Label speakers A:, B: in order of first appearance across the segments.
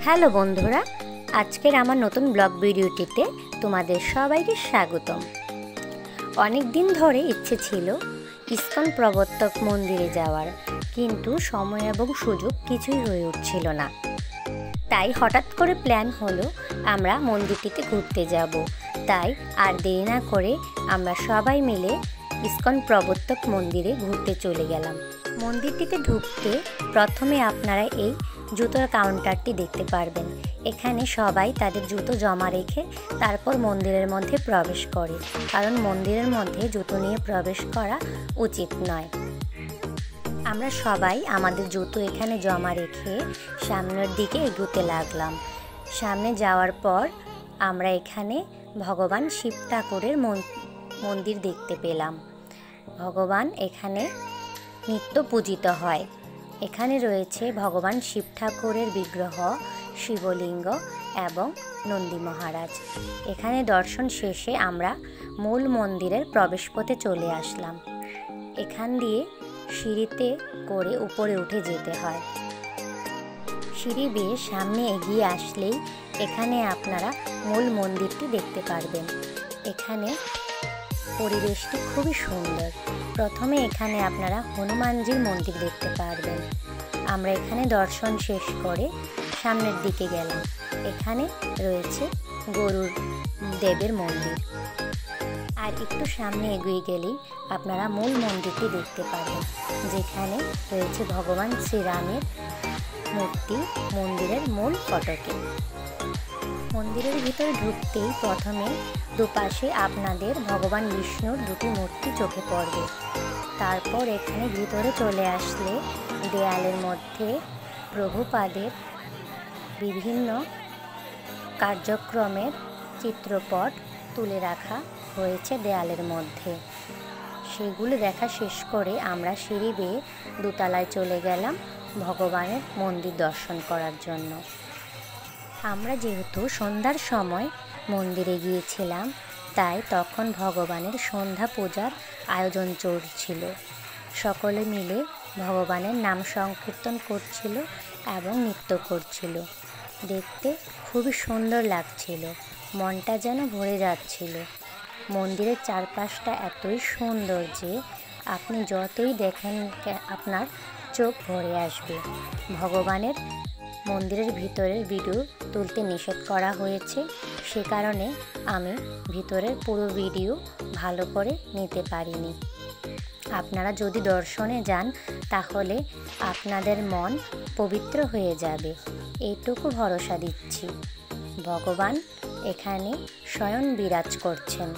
A: Hello বন্ধুরা, আজকের আমার নতুন ব্লগ ভিডিওটিতে তোমাদের সবাইকে স্বাগতম। অনেক দিন ধরে ইচ্ছে ছিল ইস্কন প্রবর্তক মন্দিরে যাওয়ার, কিন্তু সময় এবং সুযোগ কিছুই হয়ে উঠছিল না। তাই হঠাৎ করে প্ল্যান হলো আমরা মন্দিরটিতে ঘুরতে যাব। তাই আর দেরি না করে আমরা সবাই মিলে ইস্কন প্রবর্তক মন্দিরে ঘুরতে চলে গেলাম। মন্দিরটিতে ঢুকতে প্রথমে আপনারা এই জুতোর কাউন্টারটি দেখতে পারবেন। এখানে সবাই তাদের জুতো জমা রেখে তারপর মন্দিরের মধ্যে প্রবেশ করে, কারণ মন্দিরের মধ্যে জুতো নিয়ে প্রবেশ করা উচিত নয়। আমরা সবাই আমাদের জুতো এখানে জমা রেখে সামনের দিকে এগোতে লাগলাম। সামনে যাওয়ার পর আমরা এখানে ভগবান শিব ঠাকুরের মন্দির দেখতে পেলাম। ভগবান এখানে নিত্য পূজিত হয়। এখানে রয়েছে ভগবান শিব ঠাকুরের বিগ্রহ, শিবলিঙ্গ এবং নন্দী মহারাজ। এখানে দর্শন শেষে আমরা মূল মন্দিরের প্রবেশপথে চলে আসলাম। এখান দিয়ে সিঁড়িতে করে উপরে উঠে যেতে হয়। সিঁড়ি বেয়ে সামনে এগিয়ে আসলেই এখানে আপনারা মূল মন্দিরটি দেখতে পারবেন। এখানে পরিবেশটি খুবই সুন্দর। প্রথমে এখানে আপনারা হনুমানজির মন্দির দেখতে পারবেন। আমরা এখানে দর্শন শেষ করে সামনের দিকে গেলাম। এখানে রয়েছে গরুর দেবের মন্দির। আর একটু সামনে এগিয়ে গেলেই আপনারা মূল মন্দিরটি দেখতে পাবেন, যেখানে রয়েছে ভগবান শ্রীরামের মূর্তি মন্দিরের মূল ফটকে। মন্দিরের ভিতরে ঢুকতেই প্রথমে দুপাশে আপনাদের ভগবান বিষ্ণুর দুটি মূর্তি চোখে পড়বে। তারপর এখানে ভিতরে চলে আসলে দেয়ালের মধ্যে প্রভুপাদের বিভিন্ন কার্যক্রমের চিত্রপট তুলে রাখা হয়েছে দেয়ালের মধ্যে। সেগুলো দেখা শেষ করে আমরা সিঁড়ি বেয়ে দোতলায় চলে গেলাম ভগবানের মন্দির দর্শন করার জন্য। আমরা যেহেতু সন্ধ্যার সময় মন্দিরে গিয়েছিলাম, তাই তখন ভগবানের সন্ধ্যা পূজার আয়োজন চলছিল। সকলে মিলে ভগবানের নাম সংকীর্তন করছিল এবং নৃত্য করছিল। দেখতে খুবই সুন্দর লাগছিল, মনটা যেন ভরে যাচ্ছিল। মন্দিরের চারপাশটা এতই সুন্দর যে আপনি যতই দেখেন আপনার চোখ ভরে আসবে। ভগবানের মন্দিরের ভিতরের ভিডিও তুলতে নিষেধ করা হয়েছে, সে কারণে আমি ভিতরের পুরো ভিডিও ভালো করে নিতে পারিনি। আপনারা যদি দর্শনে যান তাহলে আপনাদের মন পবিত্র হয়ে যাবে, এইটুকু ভরসা দিচ্ছি। ভগবান এখানে স্বয়ং বিরাজ করছেন।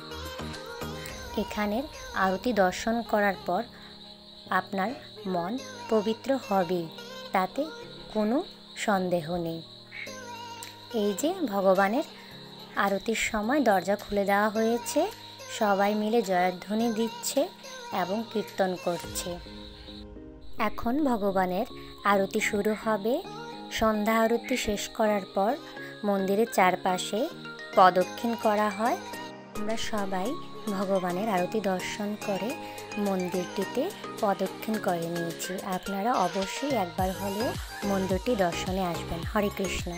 A: এখানের আরতি দর্শন করার পর আপনার মন পবিত্র হবেই, তাতে কোনো সন্দেহ নেই। এই যে ভগবানের আরতির সময় দরজা খুলে দেওয়া হয়েছে, সবাই মিলে জয়ধ্বনি দিচ্ছে এবং কীর্তন করছে। এখন ভগবানের আরতি শুরু হবে। সন্ধ্যা আরতি শেষ করার পর মন্দিরের চারপাশে প্রদক্ষিণ করা হয়। আমরা সবাই ভগবানের আরতি দর্শন করে মন্দিরটিতে প্রদক্ষিণ করে নিয়েছি। আপনারা অবশ্যই একবার হলেও মন্দিরটি দর্শনে আসবেন। হরে কৃষ্ণ।